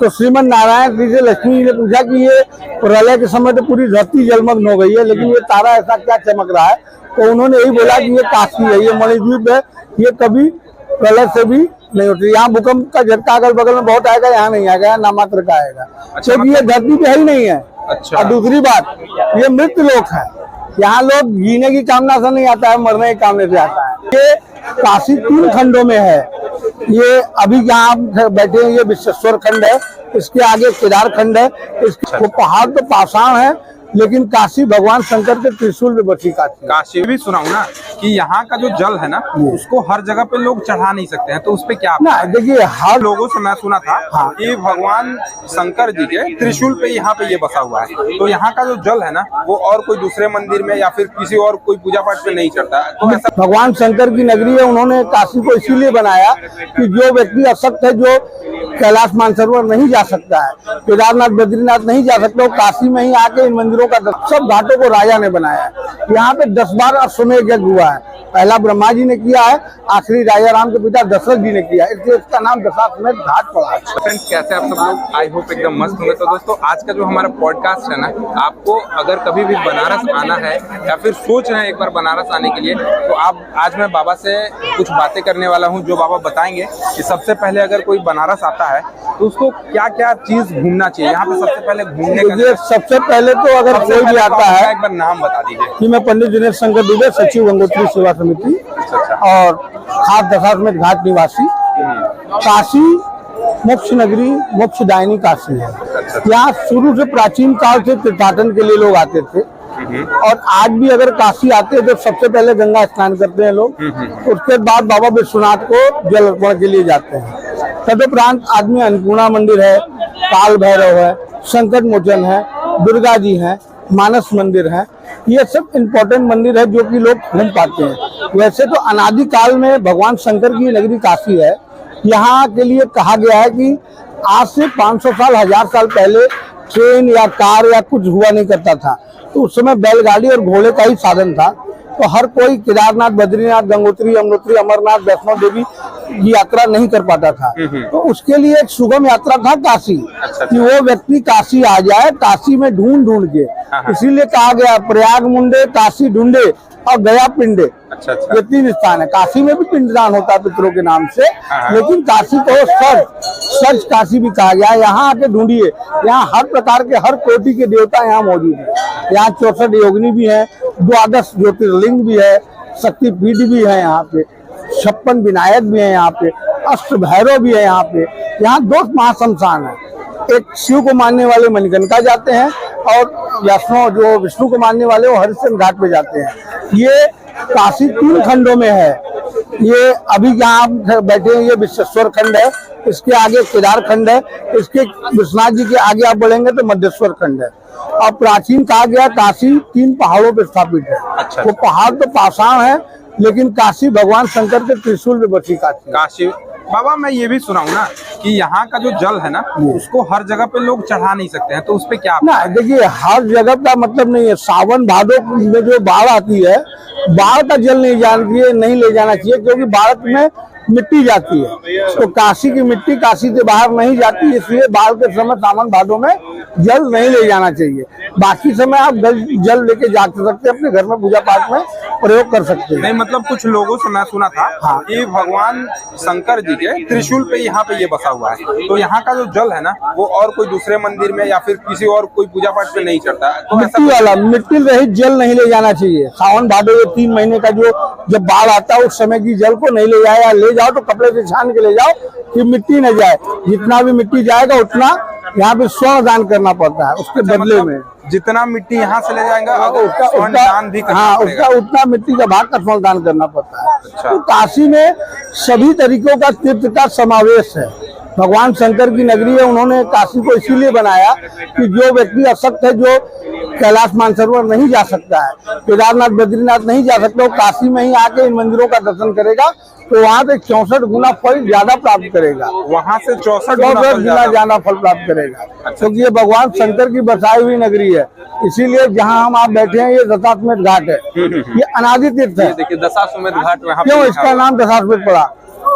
तो श्रीमन नारायण जी से लक्ष्मी जी ने पूछा कि ये प्रलय के समय तो पूरी धरती जलमग्न हो गई है, लेकिन ये तारा ऐसा क्या चमक रहा है? तो उन्होंने यही बोला कि ये काशी है, ये मणिद्वीप है, ये कभी प्रलय से भी नहीं होती। यहाँ भूकंप का झटका अगल बगल में बहुत आएगा, यहाँ नहीं आएगा, ना मात्र का आएगा, क्योंकि ये धरती पे ही नहीं है। अच्छा। और दूसरी बात, ये मृत्यु लोक है, यहाँ लोग जीने की कामना से नहीं आता है, मरने की कामना से आता है। ये काशी 3 खंडों में है। ये अभी जहाँ बैठे हैं ये विश्वेश्वर खंड है, इसके आगे केदार खंड है। इसके पहाड़ तो पाषाण है, लेकिन काशी भगवान शंकर के त्रिशूल में बची काशी भी सुना हूं ना कि यहाँ का जो जल है ना उसको हर जगह पे लोग चढ़ा नहीं सकते हैं, तो उस पे क्या ना? देखिए, हर लोगों से मैं सुना था कि भगवान शंकर जी के त्रिशूल पे यहाँ पे ये बसा हुआ है, तो यहाँ का जो जल है ना वो और कोई दूसरे मंदिर में या फिर किसी और कोई पूजा पाठ पे नहीं चढ़ता है। तो ऐसा भगवान शंकर की नगरी है, उन्होंने काशी को इसीलिए बनाया कि जो व्यक्ति अशक्त है, जो कैलाश मानसरोवर नहीं जा सकता है, केदारनाथ बद्रीनाथ नहीं जा सकता, वो काशी में ही आके इन मंदिरों का सब घाटों को राजा ने बनाया है। यहाँ पे 10 बार अश्वमेध यज्ञ हुआ है। पहला ब्रह्मा जी ने किया है, आखिरी राजा राम के पिता दशरथ जी ने किया, इसलिए इसका नाम दशाश्वमेध घाट पड़ा है। फ्रेंड्स, कैसे आप सब लोग? आई होप एकदम मस्त होंगे। तो दोस्तों, आज का जो हमारा पॉडकास्ट है ना, आपको अगर कभी भी बनारस आना है या फिर सोच रहे हैं एक बार बनारस आने के लिए, तो आप आज मैं बाबा से कुछ बातें करने वाला हूँ, जो बाबा बताएंगे कि सबसे पहले अगर कोई बनारस आता है तो उसको क्या क्या चीज घूमना चाहिए। यहाँ पे सबसे पहले घूमने का सबसे पहले तो अगर कोई भी आता है, एक बार नाम बता दीजिए। कि मैं पंडित दिनेश शंकर दुबे, सचिव गंगोत्री सेवा समिति और खास दशाश्वमेध घाट निवासी। काशी मोक्ष नगरी, मोक्षदायिनी काशी है। यहाँ शुरू से प्राचीन काल से तीर्थाटन के लिए लोग आते थे, और आज भी अगर काशी आते हैं तो सबसे पहले गंगा स्नान करते हैं लोग, उसके बाद बाबा विश्वनाथ को जल अर्पण के लिए जाते हैं। तदुपरांत आदमी अन्नपूर्णा मंदिर है, काल भैरव है, संकट मोचन है, दुर्गा जी है, मानस मंदिर है, ये सब इम्पोर्टेंट मंदिर है जो कि लोग घूम पाते हैं। वैसे तो अनादि काल में भगवान शंकर की नगरी काशी है। यहाँ के लिए कहा गया है कि आज से 500 साल 1000 साल पहले ट्रेन या कार या कुछ हुआ नहीं करता था, तो उस समय बैलगाड़ी और घोड़े का ही साधन था। तो हर कोई केदारनाथ, बद्रीनाथ, गंगोत्री, यमुनोत्री, अमरनाथ, वैष्णो देवी की यात्रा नहीं कर पाता था। तो उसके लिए एक सुगम यात्रा था काशी, कि वो व्यक्ति काशी आ जाए, काशी में ढूंढ ढूंढ के। इसीलिए कहा गया प्रयाग मुंडे, काशी ढूंढे और गया पिंडे। ये 3 स्थान है। काशी में भी पिंडदान होता है पितरों के नाम से, लेकिन काशी को सर्च काशी भी कहा गया है। यहाँ आके ढूंढिए, यहाँ हर प्रकार के, हर कोटि के देवता यहाँ मौजूद है। यहाँ 64 योगिनी भी है, 12 ज्योतिर्लिंग भी है, शक्तिपीठ भी है यहाँ पे, 56 विनायक भी है यहाँ पे, अष्ट भैरव भी है यहाँ पे। यहाँ 2 महाशमशान है, एक शिव को मानने वाले मणिकर्णिका जाते हैं, और वैष्णव जो विष्णु को मानने वाले वो हरिश्चंद्र घाट पे जाते हैं। ये काशी 3 खंडों में है। ये अभी जहाँ बैठे हैं ये विश्वेश्वर खंड है, इसके आगे केदार खंड है, इसके विश्वनाथ जी के आगे आप बढ़ेंगे तो मध्येश्वर खंड है। और प्राचीन कहा गया काशी 3 पहाड़ों पर स्थापित है। वो पहाड़ तो पाषाण है, लेकिन काशी भगवान शंकर के त्रिशूल में बची काशी। बाबा, मैं ये भी सुना हूँ ना कि यहाँ का जो जल है ना उसको हर जगह पे लोग चढ़ा नहीं सकते हैं, तो उस पे क्या ना? देखिए, हर जगह का मतलब नहीं है। सावन भादो में जो बाढ़ आती है, बाढ़ का जल नहीं ले जाना चाहिए, क्योंकि बाढ़ में मिट्टी जाती है, तो काशी की मिट्टी काशी से बाहर नहीं जाती, इसलिए बाढ़ के समय सावन भादो में जल नहीं ले जाना चाहिए। बाकी समय आप जल लेके जा सकते हैं, अपने घर में पूजा पाठ में प्रयोग कर सकते हैं। नहीं, मतलब कुछ लोगों से मैं सुना था कि भगवान शंकर जी के त्रिशूल पे यहाँ पे ये बसा हुआ है, तो यहाँ का जो जल है ना वो और कोई दूसरे मंदिर में या फिर किसी और कोई पूजा पाठ पे नहीं चढ़ता है। तो मिट्टी वाला, मिट्टी रहित जल नहीं ले जाना चाहिए। सावन भादो ये 3 महीने का जो जब बाढ़ आता है उस समय की जल को नहीं ले जाए, या ले जाओ तो कपड़े से छान के ले जाओ कि मिट्टी न जाए। जितना भी मिट्टी जाएगा उतना यहाँ पे स्वर्ण दान करना पड़ता है, उसके बदले में जितना मिट्टी यहाँ से ले जाएगा उसका दान भी करना पड़ेगा। उसका उतना मिट्टी का भाग का स्वर्ण दान करना पड़ता है। तो काशी में सभी तरीकों का तीर्थ का समावेश है। भगवान शंकर की नगरी है, उन्होंने काशी को इसीलिए बनाया कि जो व्यक्ति अशक्त है, जो कैलाश मानसरोवर नहीं जा सकता है, केदारनाथ बद्रीनाथ नहीं जा सकता, वो काशी में ही आके इन मंदिरों का दर्शन करेगा, तो वहाँ से 64 गुना फल ज्यादा प्राप्त करेगा। वहाँ से 64 गुना ज्यादा फल प्राप्त करेगा, क्योंकि ये भगवान शंकर की बसाई हुई नगरी है। इसीलिए जहाँ हम आप बैठे हैं ये दशाश्वमेध घाट है, ये अनादि तीर्थ है। देखिए, दशाश्वमेध घाट, क्यों इसका नाम दशाश्वमेध पड़ा?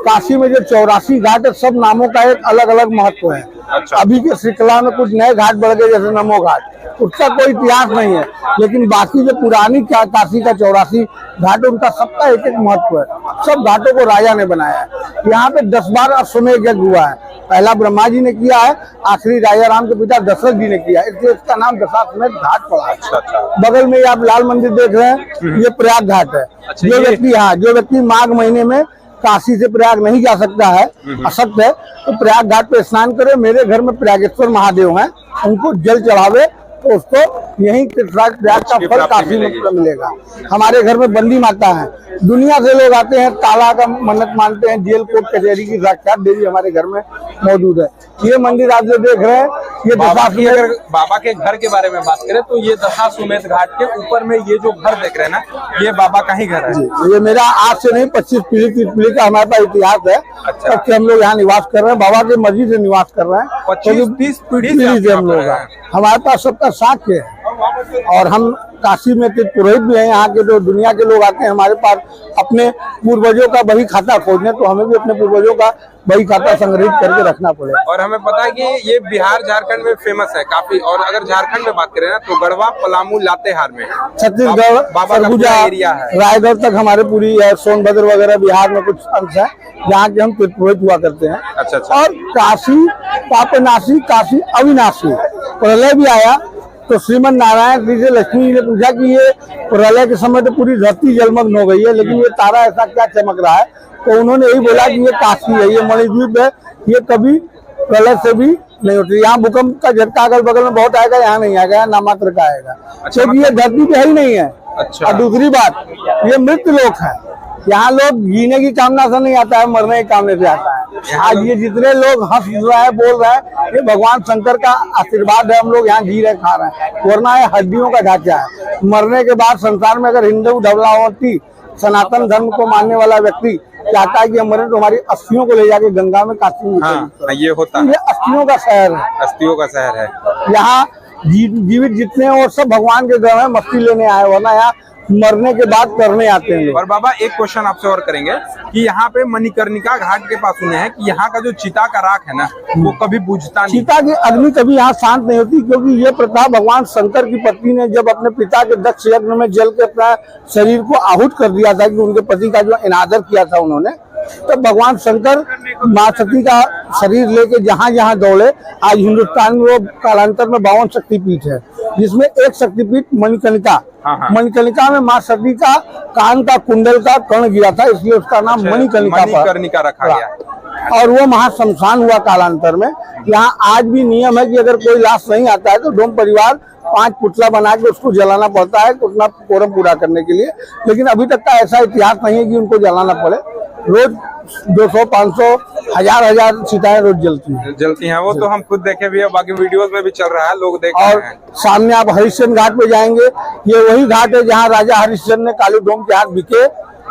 काशी में जो 84 घाट है, सब नामों का एक अलग अलग महत्व है। अच्छा। अभी के श्रृंखला में कुछ नए घाट बढ़ गए, जैसे नमो घाट, उसका कोई इतिहास नहीं है, लेकिन बाकी जो पुरानी काशी का 84 घाट, उनका सबका एक एक महत्व है। सब घाटों को राजा ने बनाया है। यहाँ पे 10 बार अश्वमेध यज्ञ हुआ है। पहला ब्रह्मा जी ने किया है, आखिरी राजा राम के पिता दशरथ जी ने किया, इसलिए इसका नाम दशाश्वमेध घाट पड़ा है। अच्छा। बगल में आप लाल मंदिर देख रहे हैं, ये प्रयाग घाट है। अच्छा, जो व्यक्ति माघ महीने में काशी से प्रयाग नहीं जा सकता है, असक्त है, तो प्रयाग घाट पे स्नान करे। मेरे घर में प्रयागेश्वर महादेव हैं, उनको जल चढ़ावे तो उसको यही प्रयाग का फल काशी में मिलेगा। हमारे घर में बंदी माता है, दुनिया से लोग आते हैं, ताला का मन्नत मानते हैं। जेल कोर्ट कचहरी की साक्षात देवी हमारे घर में मौजूद है। ये मंदिर आप जो देख रहे हैं, ये अगर बाबा के घर के बारे में बात करें तो ये दशाश्वमेध घाट के ऊपर में ये जो घर देख रहे हैं ना, ये बाबा का ही घर है। ये मेरा आज से नहीं 25 पीढ़ी 30 पीढ़ी का हमारे पास इतिहास है। अच्छा। तब से हम लोग यहाँ निवास कर रहे हैं, बाबा की मर्जी से निवास कर रहे हैं। 25-30 पीढ़ी से हम लोग, हमारे पास सबका साक्ष्य है। और हम काशी में के पुरोहित भी हैं, यहाँ के जो दुनिया के लोग आते हैं हमारे पास अपने पूर्वजों का बही खाता खोजने, तो हमें भी अपने पूर्वजों का बही खाता संग्रहित करके रखना पड़ेगा। और हमें पता है कि ये बिहार झारखंड में फेमस है काफी। और अगर झारखंड में बात करें ना तो गढ़वा, पलामू, लातेहार में, छत्तीसगढ़, सरगुजा, रायगढ़ तक हमारे पूरी है। सोनभद्र वगैरह बिहार में कुछ अंश है जहाँ के हम पुरोहित हुआ करते हैं। अच्छा। और काशी पापनाशी, काशी अविनाशी। प्रलय भी आया तो श्रीमन नारायण जी से लक्ष्मी जी ने पूछा कि ये प्रलय के समय तो पूरी धरती जलमग्न हो गई है, लेकिन ये तारा ऐसा क्या चमक रहा है? तो उन्होंने यही बोला कि ये काशी है, ये मणिद्वीप है, ये कभी प्रलय से भी नहीं होती। यहाँ भूकंप का झटका अगल बगल में बहुत आएगा, यहाँ नहीं आएगा, ना मात्र का आएगा, क्योंकि ये धरती पे ही नहीं है। अच्छा। और दूसरी बात, ये मृत लोक है। यहाँ लोग जीने की कामना से नहीं आता है, मरने की कामना से आता है। आज ये जितने लोग हंस रहे हैं, बोल रहे हैं, ये भगवान शंकर का आशीर्वाद है। हम लोग यहाँ जी रहे, खा रहे हैं, वरना ये हड्डियों का ढांचा है। मरने के बाद संसार में अगर हिंदू धर्मावलंबी सनातन धर्म को मानने वाला व्यक्ति चाहता है कि हम मरे, तो हमारी अस्थियों को ले जाके गंगा में, काशी में, ये होता है। ये अस्थियों का शहर है, अस्थियों का शहर है। यहाँ जीवित जितने हैं वो सब भगवान के घर में मस्ती लेने आए, वरना यहाँ मरने के बाद करने आते हैं। और बाबा एक क्वेश्चन आपसे और करेंगे कि यहाँ पे मणिकर्णिका घाट के पास सुने हैं कि यहाँ का जो चिता का राख है ना, वो कभी बुझता नहीं। चिता की अग्नि कभी यहाँ शांत नहीं होती, क्योंकि ये प्रथा भगवान शंकर की पत्नी ने जब अपने पिता के दक्ष यज्ञ में जल के अपना शरीर को आहूत कर दिया था, कि उनके पति का जो अनादर किया था उन्होंने, तो भगवान शंकर माँ सती का शरीर लेके जहाँ जहाँ दौड़े। आज हिंदुस्तान में वो कालांतर में 52 शक्तिपीठ है, जिसमें एक शक्तिपीठ मणिकर्णिका। मणिकर्णिका में माँ सती का कान का कुंडल का कर्ण गिरा था, इसलिए उसका नाम मणिकर्णिका रखा गया। और वो महाशमशान हुआ कालांतर में। यहाँ आज भी नियम है कि अगर कोई लाश नहीं आता है तो डोम परिवार 5 पुतला बना के उसको जलाना पड़ता है, उतना कोरम पूरा करने के लिए। लेकिन अभी तक का ऐसा इतिहास नहीं है कि उनको जलाना पड़े। रोज 200, 500, 1000 चिताएं रोज जलती हैं। वो तो हम खुद देखे भी है, बाकी वीडियोस में भी चल रहा है, लोग देख और रहे हैं। सामने आप हरिश्चंद्र घाट पे जाएंगे, ये वही घाट है जहाँ राजा हरिश्चंद्र ने काली डोम के हाथ बिके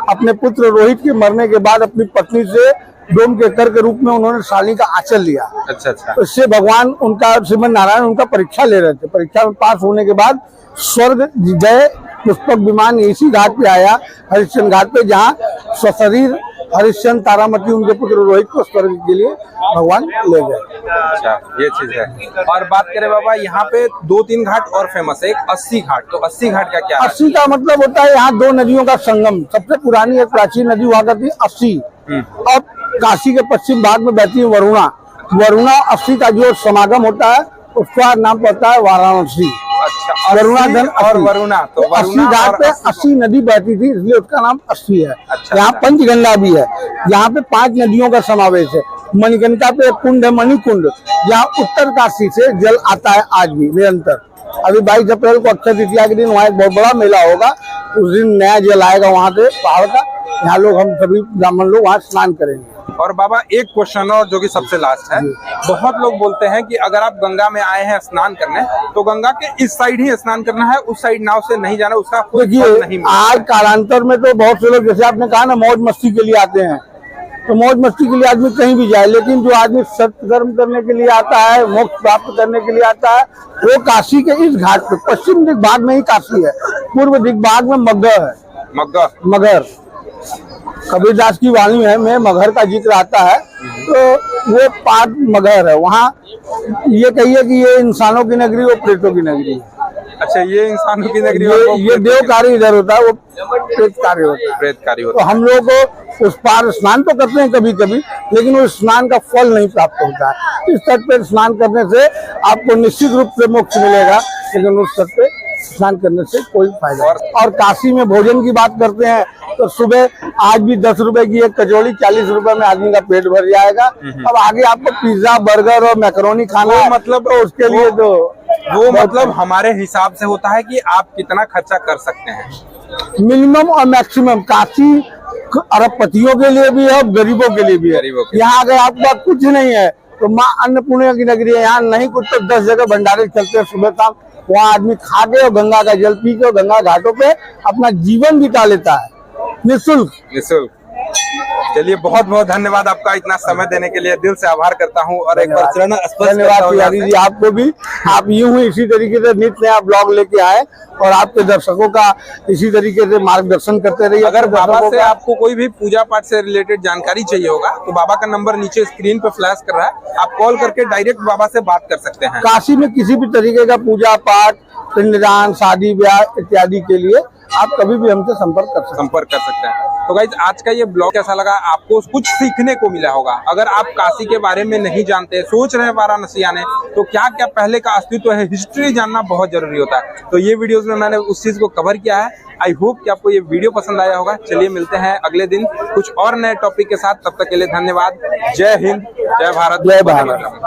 अपने पुत्र रोहित के मरने के बाद अपनी पत्नी से डोम के कर के रूप में उन्होंने साली का आंचल लिया। अच्छा। तो इससे भगवान उनका, श्रीमन नारायण उनका परीक्षा ले रहे थे। परीक्षा में पास होने के बाद स्वर्ग गए, पुष्पक विमान इसी घाट पे आया, हरिश्चंद्र घाट पे, जहाँ सशरीर हरिश्चंद्र तारामती उनके पुत्र रोहित को स्वर्ग के लिए भगवान ले गए। अच्छा, ये चीज है। और बात करें बाबा, यहाँ पे 2-3 घाट और फेमस है। एक 80 घाट, तो 80 घाट का क्या है? 80 का मतलब होता है यहाँ 2 नदियों का संगम। सबसे पुरानी एक प्राचीन नदी हुआ करती 80। अब काशी के पश्चिम भाग में बहती है वरुणा। 80 का जो समागम होता है उसका नाम पड़ता है वाराणसी। अच्छा, वरुणा धन और वरुणा, तो 80 घाट पे 80 नदी बहती थी, इसलिए उसका नाम 80 है। अच्छा, यहाँ पंचगंगा भी है, यहाँ पे 5 नदियों का समावेश है। मणिकर्णिका पे एक कुंड है, मणिकुंड, जहाँ उत्तर काशी से जल आता है आज भी निरंतर। अभी 22 अप्रैल को अक्षय तृतीया के दिन वहाँ एक बहुत बड़ा मेला होगा, उस दिन नया जल आएगा वहाँ से पहाड़ का। यहाँ लोग, हम सभी ब्राह्मण लोग वहाँ स्नान करेंगे। और बाबा एक क्वेश्चन और जो कि सबसे लास्ट है, बहुत लोग बोलते हैं कि अगर आप गंगा में आए हैं स्नान करने, तो गंगा के इस साइड ही स्नान करना है, उस साइड नाव से नहीं जाना, उसका कोई फल नहीं। आज कालांतर में तो बहुत से लोग, जैसे आपने कहा ना, मौज मस्ती के लिए आते हैं, तो मौज मस्ती के लिए आदमी कहीं भी जाए, लेकिन जो आदमी सत्कर्म करने के लिए आता है, मोक्ष प्राप्त करने के लिए आता है, वो काशी के इस घाट पे, पश्चिम दिग्भाग में ही काशी है, पूर्व दिग्भाग में मगध है। मगर कबीरदास की वाणी है में मगहर का जिक्र आता है, तो वो पार्ट मगहर है। वहाँ ये कहिए कि ये इंसानों की नगरी, वो प्रेतों की नगरी है। अच्छा, ये इंसानों की नगरी, ये देव कार्य इधर होता है, वो प्रेत कार्य होता है। प्रेत कार्य तो होता है। हम लोग उस पार स्नान तो करते हैं कभी कभी, लेकिन उस स्नान का फल नहीं प्राप्त होता है। इस तट पे स्नान करने से आपको निश्चित रूप से मोक्ष मिलेगा, लेकिन उस तट पे स्नान करने से कोई फायदा नहीं। और काशी में भोजन की बात करते हैं तो सुबह आज भी 10 रुपए की एक कचौड़ी, 40 रुपए में आदमी का पेट भर जाएगा। अब आगे आपको पिज्जा, बर्गर और मैकरोनी खाना है, मतलब तो उसके लिए तो वो मतलब हमारे हिसाब से होता है कि आप कितना खर्चा कर सकते हैं। मिनिमम और मैक्सिमम। काशी अरबपतियों के लिए भी है और गरीबों के लिए भी है। गरीबों के यहाँ अगर आपका कुछ नहीं है तो माँ अन्नपूर्णा की नगरी है। यहाँ नहीं कुछ तो 10 जगह भंडारे चलते हैं सुबह शाम। वहाँ आदमी खा के और गंगा का जल पी के और गंगा घाटों पे अपना जीवन बिता लेता है निःशुल्क। निःशुल्क। चलिए, बहुत बहुत धन्यवाद आपका इतना समय देने के लिए, दिल से आभार करता हूँ। और एक बार चरण स्पर्श करता धन्यवाद हूँ तिवारी जी, आपको भी। आप यूं ही इसी तरीके से नित्य नया ब्लॉग लेके आए और आपके दर्शकों का इसी तरीके से मार्गदर्शन करते रहिए। अगर बाबा से आपको कोई भी पूजा पाठ से रिलेटेड जानकारी चाहिए होगा तो बाबा का नंबर नीचे स्क्रीन पे फ्लैश कर रहा है, आप कॉल करके डायरेक्ट बाबा से बात कर सकते हैं। काशी में किसी भी तरीके का पूजा पाठ, पिंडदान, शादी ब्याह इत्यादि के लिए आप कभी भी हमसे संपर्क कर सकते हैं। तो गाइस, आज का ये ब्लॉग कैसा लगा? आपको कुछ सीखने को मिला होगा। अगर आप काशी के बारे में नहीं जानते, सोच रहे हैं वाराणसी आने, तो क्या क्या पहले का अस्तित्व है, हिस्ट्री जानना बहुत जरूरी होता है। तो ये वीडियोस में मैंने उस चीज को कवर किया है। आई होप कि आपको ये वीडियो पसंद आया होगा। चलिए, मिलते हैं अगले दिन कुछ और नए टॉपिक के साथ। तब तक के लिए धन्यवाद। जय हिंद, जय भारत, जय भारत।